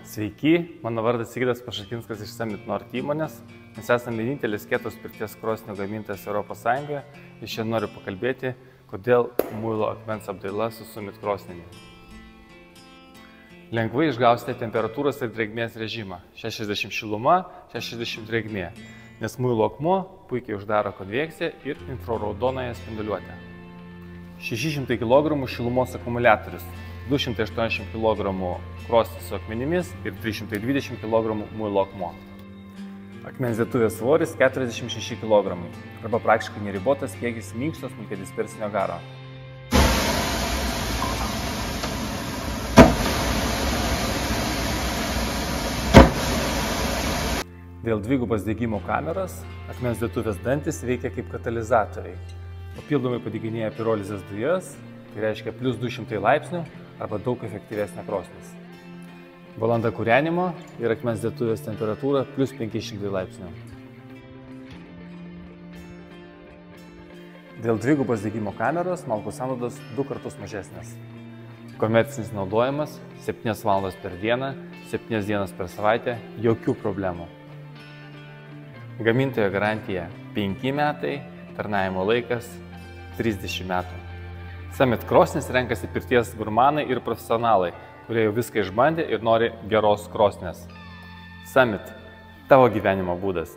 Sveiki, mano vardas Sigitas Pašakinskas iš Summit Nord įmonės. Mes esame vienintelis kietos pirties krosnių gamintojas Europos Sąjungoje ir šiandien noriu pakalbėti, kodėl muilo akmens apdaila su Summit krosnimi. Lengvai išgausite temperatūros ir drėgmės režimą – 60 šiluma, 60 drėgmė, nes muilo akmuo puikiai uždaro konvekciją ir infraraudonąją spinduliuotę. 600 kg šilumos akumuliatorius, 280 kg krosnis su akmenimis ir 320 kg muilo akmuo. Akmens dėtuvės svoris 46 kg arba praktiškai neribotas kiekis minkšto smulkiadispersinio garo. Dėl dvigubos degimo kameros akmens dėtuvės dantis veikia kaip katalizatoriai. Papildomai padeginėja pirolizės dujas, tai reiškia plus 200 laipsnių arba daug efektyvesnė krosnis. Valanda kūrenimo ir akmens dėtuvės temperatūra plus 500 laipsnių. Dėl dvigubos degimo kameros malkų sąnaudos 2 kartus mažesnės. Komercinis naudojimas 7 valandas per dieną, 7 dienas per savaitę, jokių problemų. Gamintojo garantija 5 metai, tarnavimo laikas 30 metų. Summit krosnis renkasi pirties gurmanai ir profesionalai, kurie jau viską išbandė ir nori geros krosnės. Summit – tavo gyvenimo būdas.